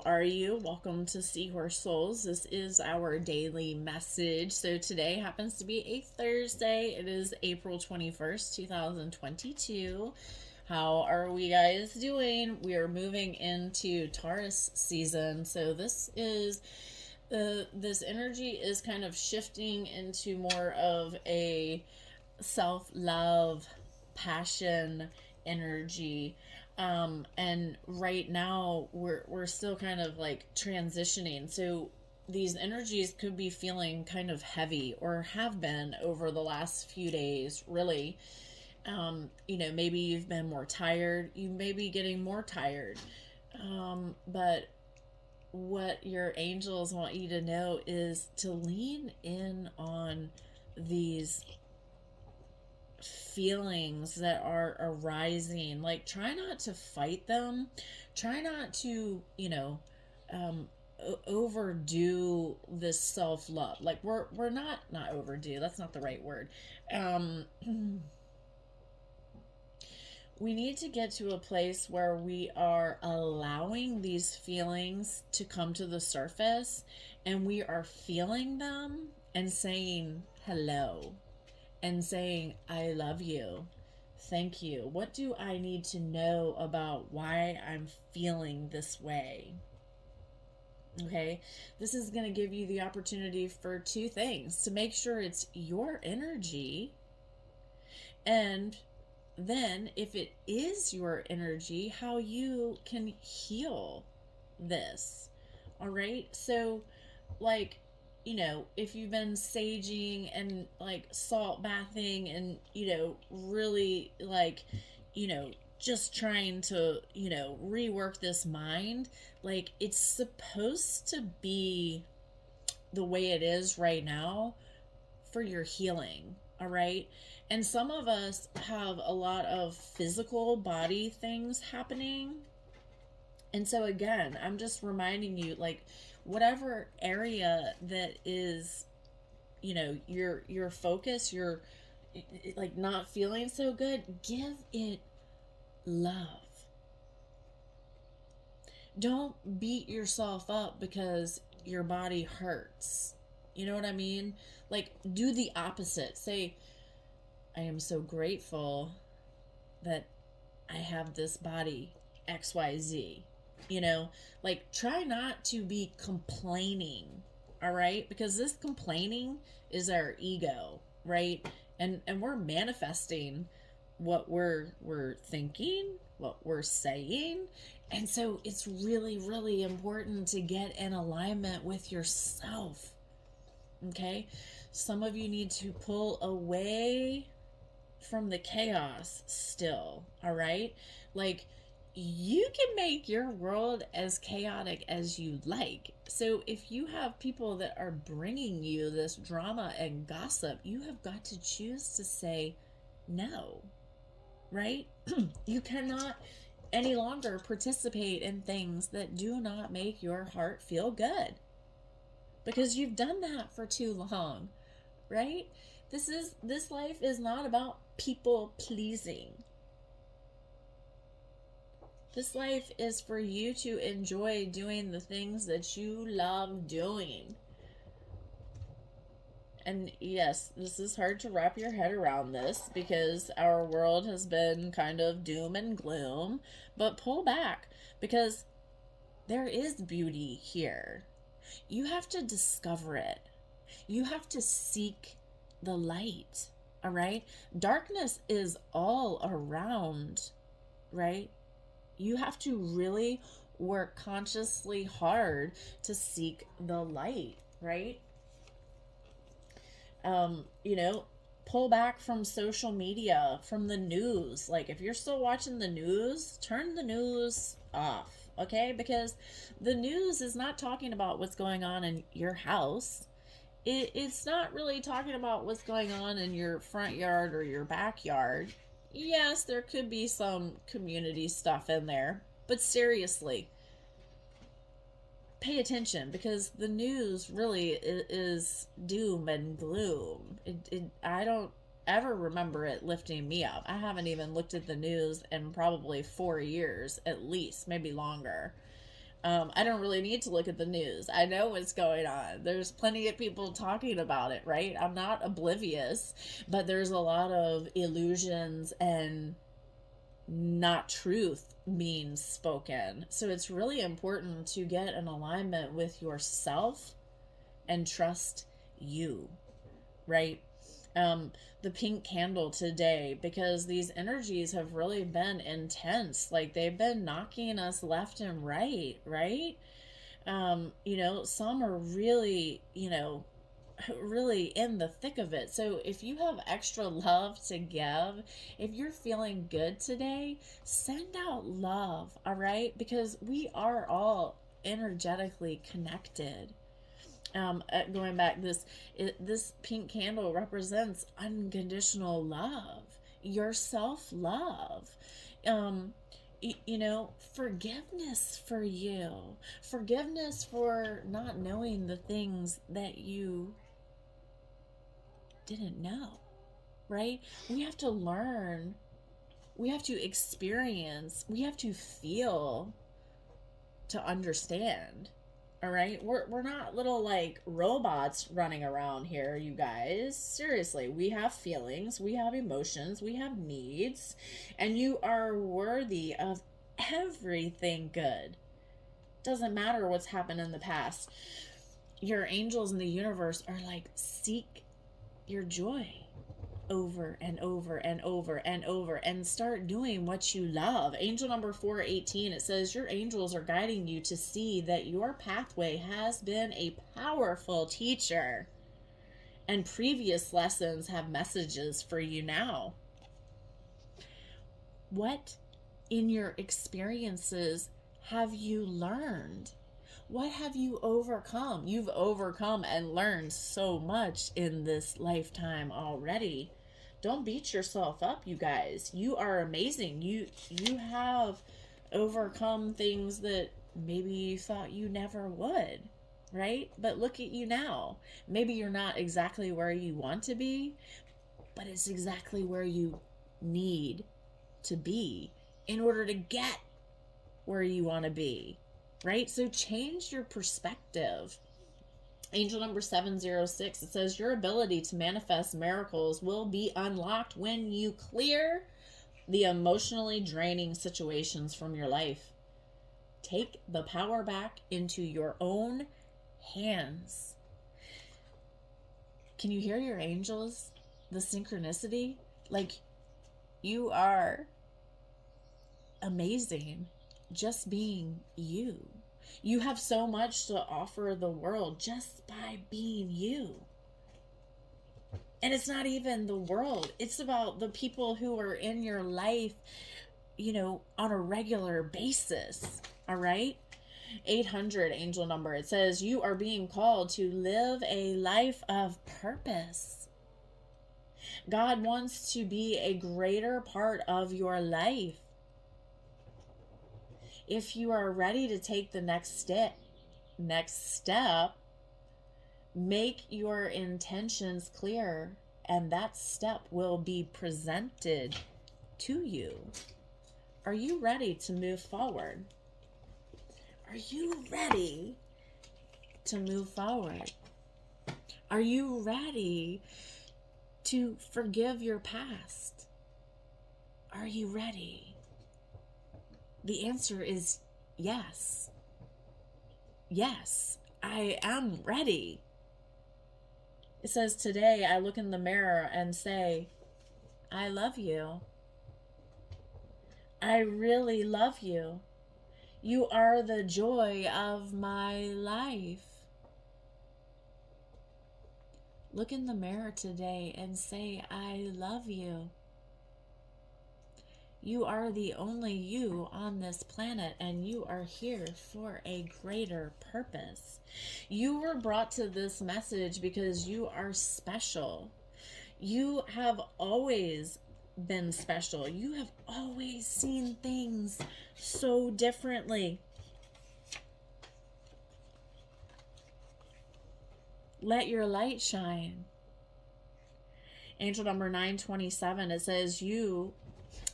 are you? Welcome to SeahorseSouls. This is our daily message. So today happens to be a Thursday. It is April 21st, 2022. How are we guys doing? We are moving into Taurus season. So this energy is kind of shifting into more of a self-love, passion energy. And right now we're still kind of like transitioning. So these energies could be feeling kind of heavy or have been over the last few days, really. Maybe you've been more tired. You may be getting more tired. But what your angels want you to know is to lean in on these feelings that are arising. Like, try not to fight them. Try not to, overdo this self-love. Like, we're not overdue. That's not the right word. Um, we need to get to a place where we are allowing these feelings to come to the surface, and we are feeling them and saying hello and saying, I love you. Thank you. What do I need to know about why I'm feeling this way? Okay, this is going to give you the opportunity for two things: to make sure it's your energy, and then, if it is your energy, how you can heal this. All right, so like, if you've been saging and like salt bathing and, really like, just trying to, rework this mind, like, it's supposed to be the way it is right now for your healing. All right. And some of us have a lot of physical body things happening. And so, again, I'm just reminding you, like, whatever area that is, your focus, you're like not feeling so good, give it love. Don't beat yourself up because your body hurts. You know what I mean? Like, do the opposite. Say, I am so grateful that I have this body, XYZ. Like, try not to be complaining, all right? Because this complaining is our ego, right? And we're manifesting what we're thinking, what we're saying. And so it's really, really important to get in alignment with yourself. Okay? Some of you need to pull away from the chaos still, all right? Like, you can make your world as chaotic as you like. So if you have people that are bringing you this drama and gossip, you have got to choose to say no, right? You cannot any longer participate in things that do not make your heart feel good, because you've done that for too long, right? This life is not about people pleasing. This life is for you to enjoy doing the things that you love doing. And yes, this is hard to wrap your head around this because our world has been kind of doom and gloom, but pull back, because there is beauty here. You have to discover it. You have to seek the light, all right? Darkness is all around, right? You have to really work consciously hard to seek the light, right? Pull back from social media, from the news. Like, if you're still watching the news, turn the news off, okay? Because the news is not talking about what's going on in your house. It's not really talking about what's going on in your front yard or your backyard. Yes, there could be some community stuff in there, but seriously, pay attention, because the news really is doom and gloom. I don't ever remember it lifting me up. I haven't even looked at the news in probably 4 years, at least, maybe longer. I don't really need to look at the news. I know what's going on. There's plenty of people talking about it, right? I'm not oblivious, but there's a lot of illusions and not truth being spoken. So it's really important to get in alignment with yourself and trust you, right? The pink candle today, because these energies have really been intense. Like they've been knocking us left and right, right? Some are really, really in the thick of it. So if you have extra love to give, if you're feeling good today, send out love, all right? Because we are all energetically connected. Going back, this pink candle represents unconditional love, your self love. Forgiveness for you, forgiveness for not knowing the things that you didn't know, right? We have to learn, we have to experience, we have to feel to understand. All right, we're not little like robots running around here, you guys. Seriously, we have feelings, we have emotions, we have needs, and you are worthy of everything good. Doesn't matter what's happened in the past. Your angels in the universe are like, seek your joy over and over and over and over, and start doing what you love. Angel number 418, it says your angels are guiding you to see that your pathway has been a powerful teacher, and previous lessons have messages for you now. What in your experiences have you learned? What have you overcome? You've overcome and learned so much in this lifetime already. Don't beat yourself up, you guys. You are amazing. You have overcome things that maybe you thought you never would, right? But look at you now. Maybe you're not exactly where you want to be, but it's exactly where you need to be in order to get where you want to be, right? So change your perspective. Angel number 706, it says your ability to manifest miracles will be unlocked when you clear the emotionally draining situations from your life. Take the power back into your own hands. Can you hear your angels? The synchronicity? Like, you are amazing just being you. You have so much to offer the world just by being you. And it's not even the world. It's about the people who are in your life, on a regular basis. All right? 800 angel number. It says you are being called to live a life of purpose. God wants to be a greater part of your life. If you are ready to take the next step, make your intentions clear, and that step will be presented to you. Are you ready to move forward? Are you ready to move forward? Are you ready to forgive your past? Are you ready? The answer is yes. Yes, I am ready. It says today I look in the mirror and say, I love you. I really love you. You are the joy of my life. Look in the mirror today and say, I love you. You are the only you on this planet, and you are here for a greater purpose. You were brought to this message because you are special. You have always been special. You have always seen things so differently. Let your light shine. Angel number 927, it says you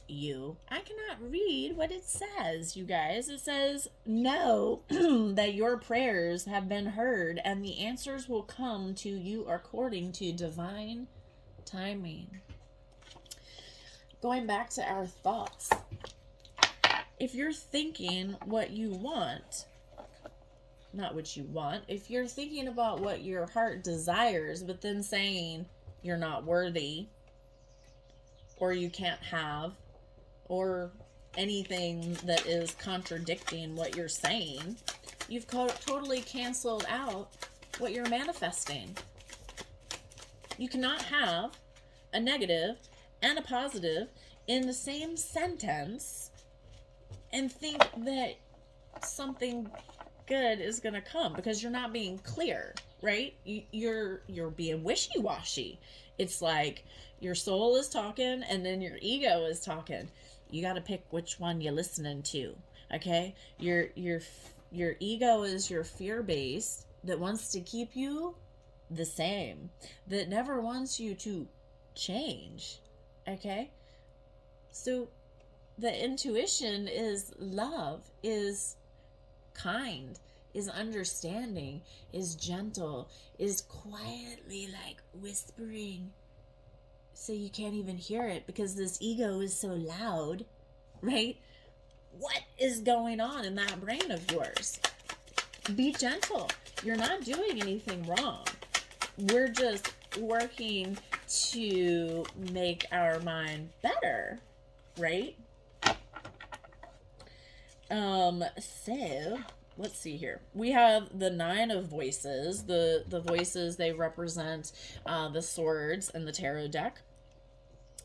you. I cannot read what it says, you guys. It says, know that your prayers have been heard and the answers will come to you according to divine timing. Going back to our thoughts. If you're thinking what you want, not what you want, if you're thinking about what your heart desires, but then saying you're not worthy, or you can't have, or anything that is contradicting what you're saying, you've totally canceled out what you're manifesting. You cannot have a negative and a positive in the same sentence and think that something good is going to come, because you're not being clear, right? You're being wishy-washy. It's like your soul is talking and then your ego is talking. You got to pick which one you're listening to, okay? Your ego is your fear base that wants to keep you the same, that never wants you to change, okay? So the intuition is love, is kind, is understanding, is gentle, is quietly like whispering so you can't even hear it because this ego is so loud, right? What is going on in that brain of yours? Be gentle. You're not doing anything wrong. We're just working to make our mind better, right? So let's see here. We have the 9 of voices. The voices, they represent the swords and the tarot deck.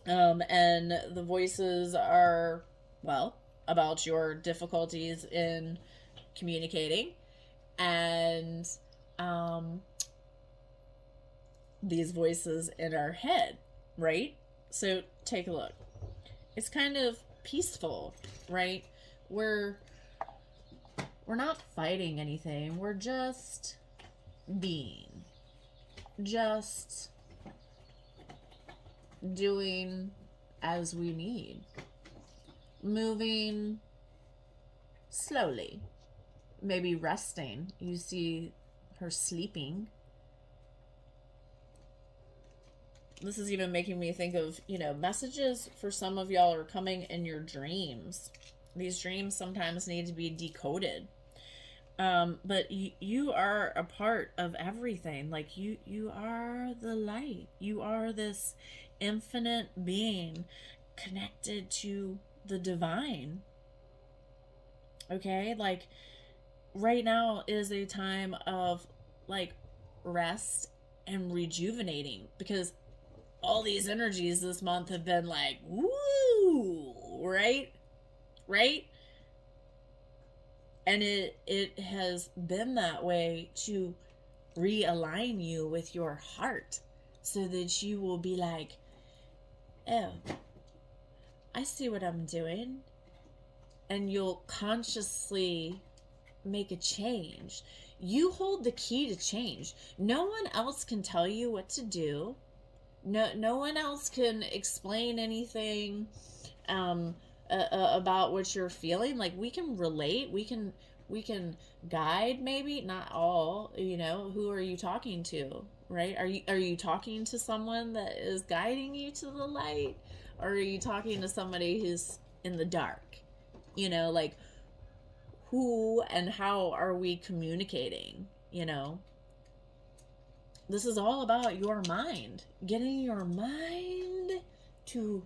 And the voices are, well, about your difficulties in communicating, and these voices in our head, right? So take a look. It's kind of peaceful, right? We're not fighting anything. We're just being. Just doing as we need. Moving slowly. Maybe resting. You see her sleeping. This is even making me think of, messages for some of y'all are coming in your dreams. These dreams sometimes need to be decoded. But you are a part of everything. Like you are the light. You are this infinite being connected to the divine. Okay? Like right now is a time of like rest and rejuvenating, because all these energies this month have been like, woo, right? Right? And it has been that way to realign you with your heart so that you will be like, oh, I see what I'm doing. And you'll consciously make a change. You hold the key to change. No one else can tell you what to do. No one else can explain anything about what you're feeling. Like, we can relate, we can guide, maybe not all. Who are you talking to, right? Are you talking to someone that is guiding you to the light, or are you talking to somebody who's in the dark? Like, who and how are we communicating? This is all about your mind, getting your mind to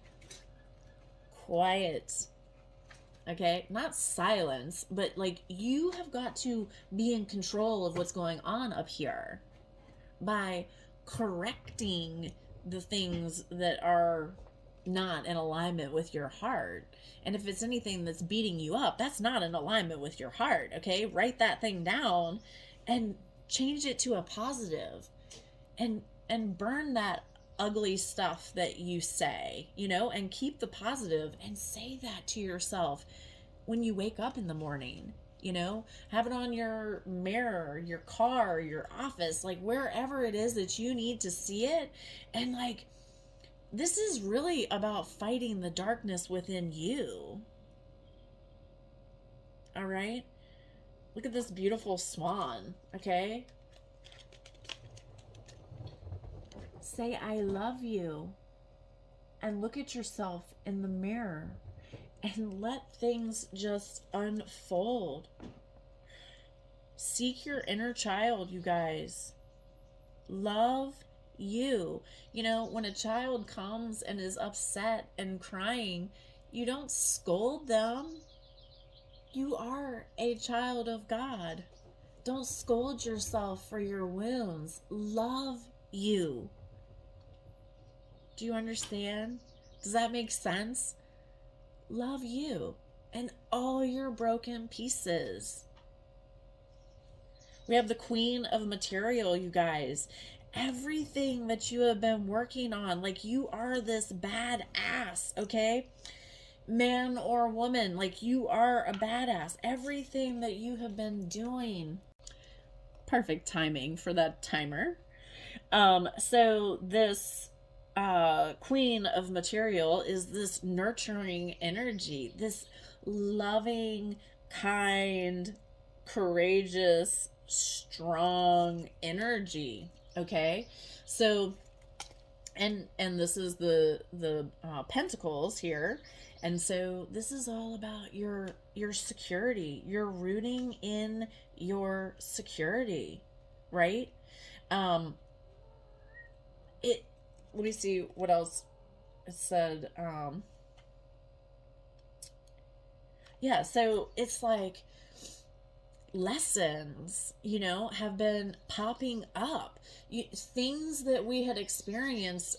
quiet. Okay, not silence, but like, you have got to be in control of what's going on up here by correcting the things that are not in alignment with your heart. And if it's anything that's beating you up, that's not in alignment with your heart. Okay, write that thing down and change it to a positive, and burn that ugly stuff that you say, and keep the positive, and say that to yourself when you wake up in the morning. Have it on your mirror, your car, your office, like wherever it is that you need to see it. And like, this is really about fighting the darkness within you. All right? Look at this beautiful swan, okay? Say, I love you. And look at yourself in the mirror. And let things just unfold. Seek your inner child, you guys. Love you. You know, when a child comes and is upset and crying, you don't scold them. You are a child of God. Don't scold yourself for your wounds. Love you. Do you understand? Does that make sense? Love you and all your broken pieces. We have the Queen of Material, you guys. Everything that you have been working on, like you are this badass, okay? Man or woman, like you are a badass. Everything that you have been doing. Perfect timing for that timer. So this Queen of Material is this nurturing energy, this loving, kind, courageous, strong energy. Okay, so and this is the pentacles here, and so this is all about your security. You're rooting in your security, right? It let me see what else it said. Yeah, so it's like lessons, you know, have been popping up. Things that we had experienced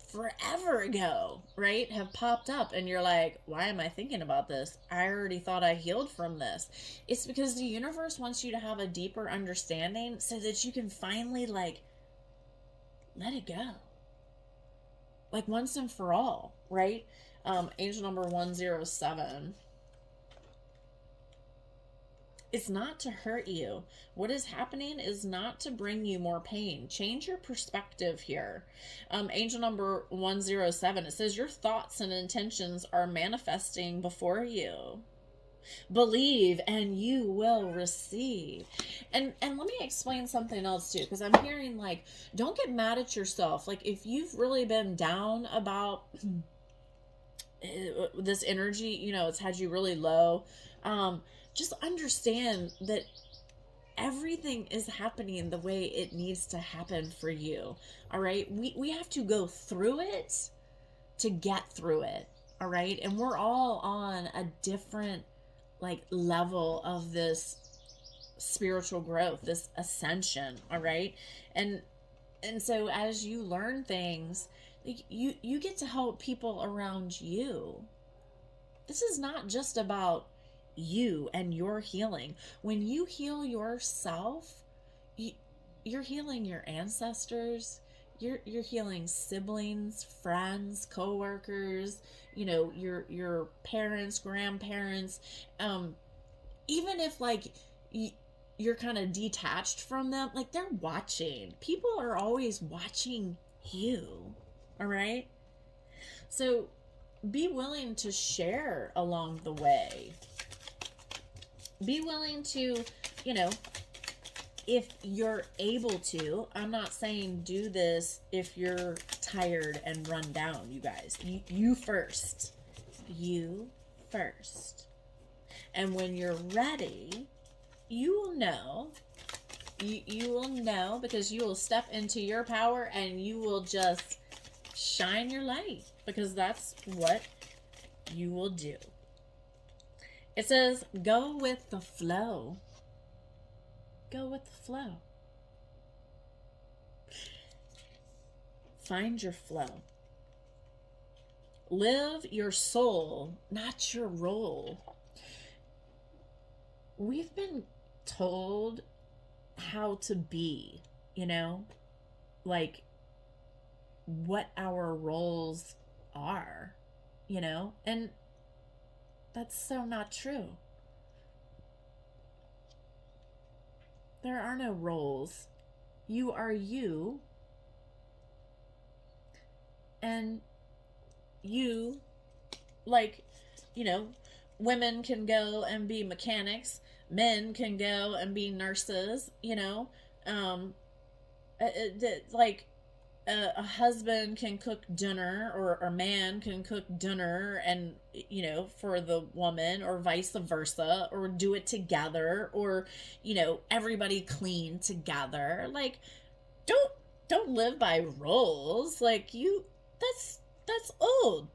forever ago, right, have popped up, and you're like, why am I thinking about this? I already thought I healed from this. It's because the universe wants you to have a deeper understanding so that you can finally, like, let it go. Like, once and for all, right? Angel number 107. It's not to hurt you. What is happening is not to bring you more pain. Change your perspective here. Angel number 107, it says your thoughts and intentions are manifesting before you. Believe and you will receive. And let me explain something else too, because I'm hearing, like, don't get mad at yourself. Like, if you've really been down about this energy, you know, it's had you really low, just understand that everything is happening the way it needs to happen for you. All right, we have to go through it to get through it. All right, and we're all on a different, like, level of this spiritual growth, this ascension. All right, and so as you learn things, like, you get to help people around you. This is not just about you and your healing. When you heal yourself, you're healing your ancestors, you're healing siblings, friends, co-workers, you know, your parents, grandparents. Even if, like, you're kind of detached from them, like, they're watching. People are always watching you. All right, so be willing to share along the way. Be willing to, you know, if you're able to. I'm not saying do this if you're tired and run down, you guys. You first. You first. And when you're ready, you will know. You will know, because you will step into your power and you will just shine your light, because that's what you will do. It says, go with the flow. Go with the flow. Find your flow. Live your soul, not your role. We've been told how to be, you know, like what our roles are, you know, and that's so not true. There are no roles. You are you. And you, like, you know, women can go and be mechanics, men can go and be nurses, um, like, a husband can cook dinner, or a man can cook dinner, and for the woman, or vice versa, or do it together, or everybody clean together. Like, don't live by roles. Like, that's old.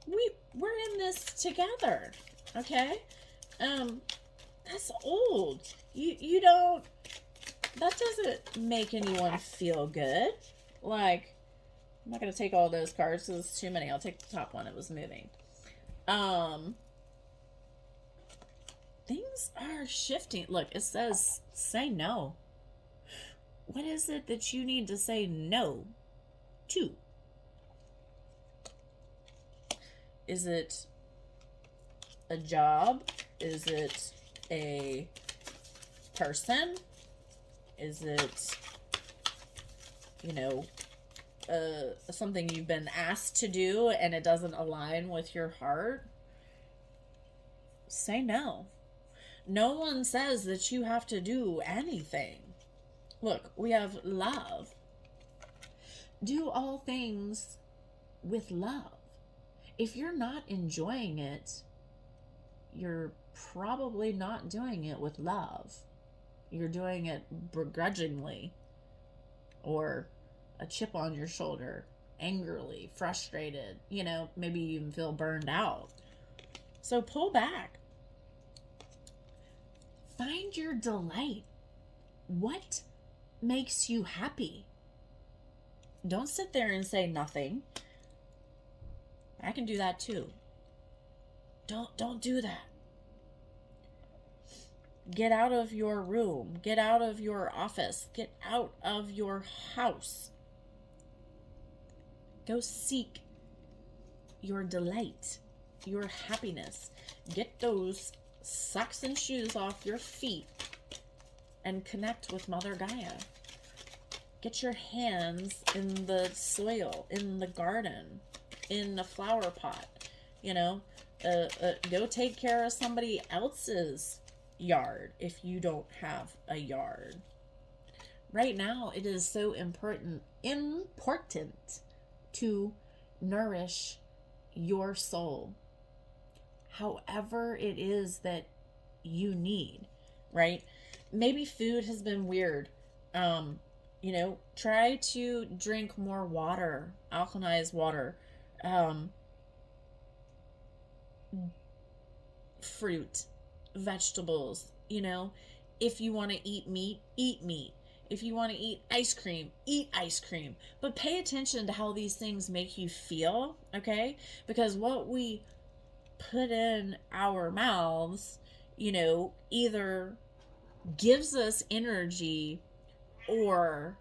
We're in this together. Okay. That's old. You don't, that doesn't make anyone feel good. Like, I'm not gonna take all those cards because it's too many. I'll take the top one. It was moving. Things are shifting. Look, it says say no. What is it that you need to say no to? Is it a job? Is it a person? Is it, something you've been asked to do and it doesn't align with your heart? Say no. No one says that you have to do anything. Look, we have love. Do all things with love. If you're not enjoying it, you're probably not doing it with love. You're doing it begrudgingly, or a chip on your shoulder, angrily, frustrated, maybe you even feel burned out. So pull back. Find your delight. What makes you happy? Don't sit there and say nothing. I can do that too. Don't do that. Get out of your room. Get out of your office. Get out of your house. Go seek your delight, your happiness. Get those socks and shoes off your feet and connect with Mother Gaia. Get your hands in the soil, in the garden, in the flower pot. Go take care of somebody else's yard if you don't have a yard. Right now, it is so important to nourish your soul, however it is that you need, right? Maybe food has been weird. Try to drink more water, alkalized water, fruit, vegetables. If you want to eat meat, eat meat. If you want to eat ice cream, eat ice cream. But pay attention to how these things make you feel, okay? Because what we put in our mouths, either gives us energy or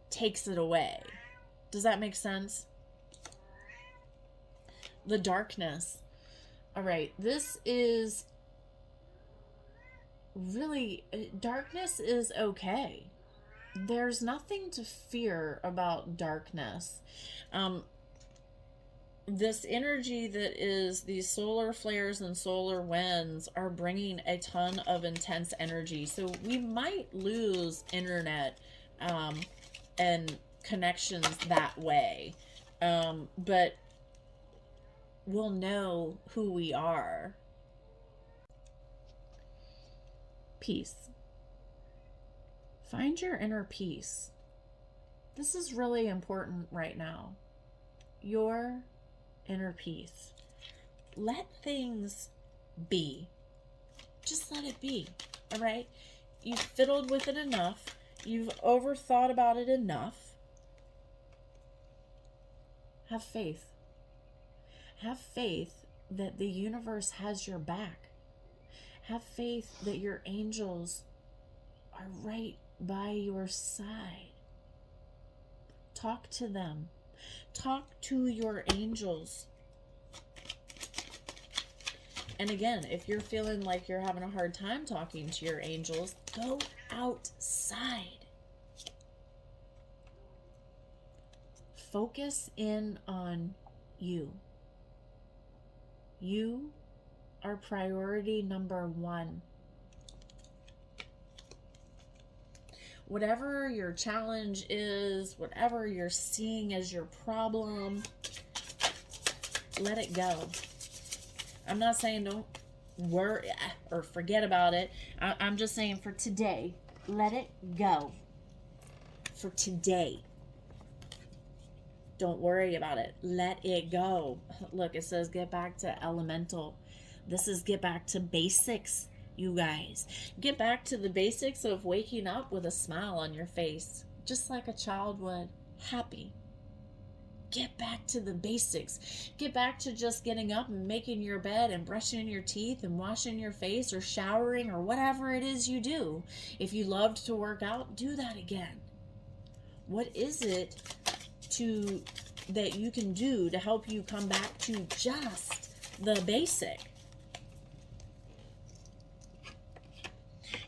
takes it away. Does that make sense? The darkness. All right, this is really, darkness is okay. There's nothing to fear about darkness. This energy that is these solar flares and solar winds are bringing a ton of intense energy. So we might lose internet and connections that way. But we'll know who we are. Peace. Find your inner peace. This is really important right now. Your inner peace. Let things be. Just let it be. All right? You've fiddled with it enough. You've overthought about it enough. Have faith. Have faith that the universe has your back. Have faith that your angels are right by your side. Talk to them. Talk to your angels. And again, if you're feeling like you're having a hard time talking to your angels, go outside. focus in on you. You are priority number one. Whatever your challenge is, whatever you're seeing as your problem, let it go. I'm not saying don't worry or forget about it. I'm just saying for today, let it go. For today. Don't worry about it. Let it go. Look, it says get back to elemental. This is get back to basics, you guys. Get back to the basics of waking up with a smile on your face, just like a child would, happy. Get back to the basics. Get back to just getting up and making your bed and brushing your teeth and washing your face or showering or whatever it is you do. If you loved to work out, do that again. What is it that you can do to help you come back to just the basic?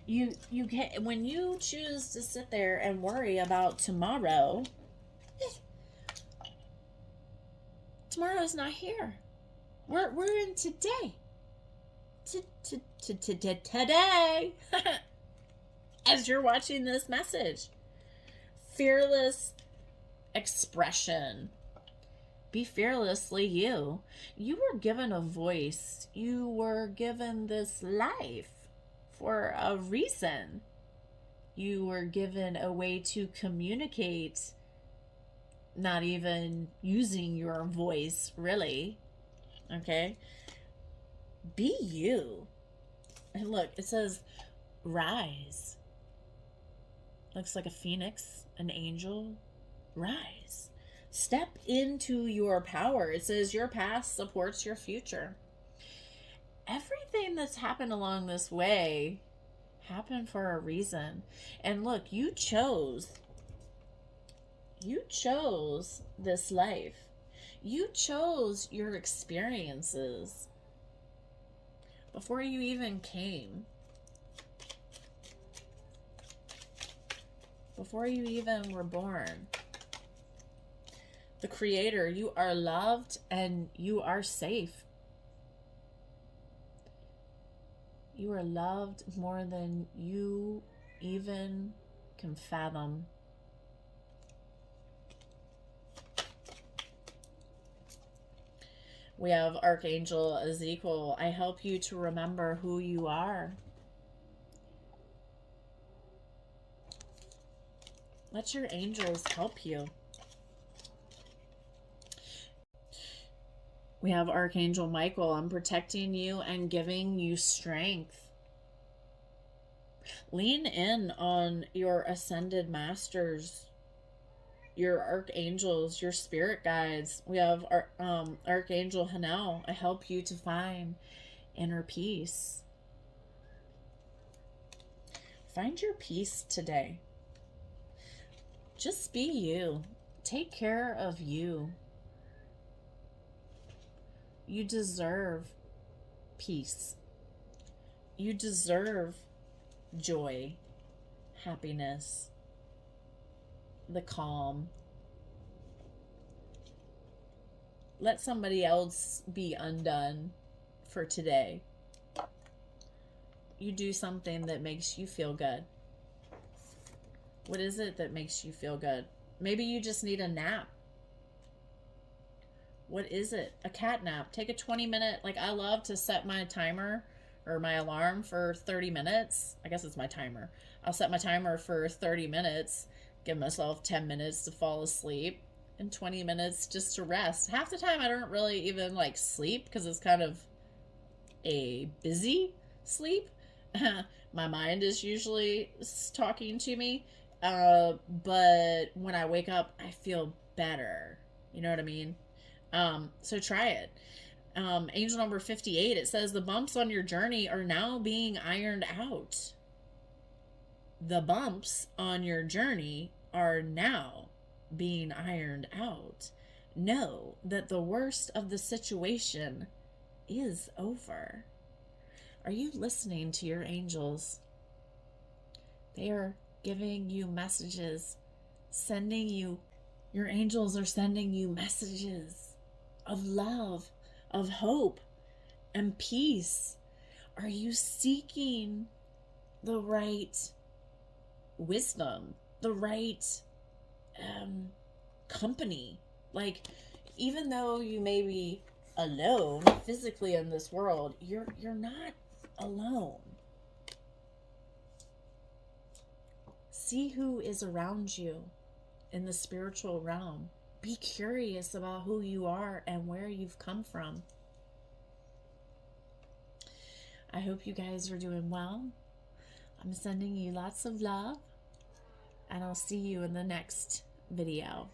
You can, when you choose to sit there and worry about tomorrow, tomorrow's not here. We're in today. Today. As you're watching this message, fearless expression. Be fearlessly you. You were given a voice. You were given this life for a reason. You were given a way to communicate, not even using your voice, really. Okay? Be you. And look, it says rise. Looks like a phoenix, an angel. Rise. Step into your power. It says your past supports your future. Everything that's happened along this way happened for a reason. And look, you chose this life. You chose your experiences before you even came. Before you even were born. The Creator, you are loved and you are safe. You are loved more than you even can fathom. We have Archangel Ezekiel. I help you to remember who you are. Let your angels help you. We have Archangel Michael. I'm protecting you and giving you strength. Lean in on your ascended masters, your archangels, your spirit guides. We have Archangel Hanel. I help you to find inner peace. Find your peace today. Just be you. Take care of you. You deserve peace. You deserve joy, happiness, the calm. Let somebody else be undone for today. You do something that makes you feel good. What is it that makes you feel good? Maybe you just need a nap. What is it? A cat nap. Take a 20-minute, like I love to set my timer or my alarm for 30 minutes. I guess it's my timer. I'll set my timer for 30 minutes, give myself 10 minutes to fall asleep, and 20 minutes just to rest. Half the time I don't really even like sleep because it's kind of a busy sleep. My mind is usually talking to me. But when I wake up, I feel better. You know what I mean? So try it. Angel number 58, it says the bumps on your journey are now being ironed out. The bumps on your journey are now being ironed out. Know that the worst of the situation is over. Are you listening to your angels? They are giving you messages, sending you Your angels are sending you messages of love, of hope, and peace. Are you seeking the right wisdom, the right company? Like, even though you may be alone physically in this world, you're not alone. See who is around you in the spiritual realm. Be curious about who you are and where you've come from. I hope you guys are doing well. I'm sending you lots of love, and I'll see you in the next video.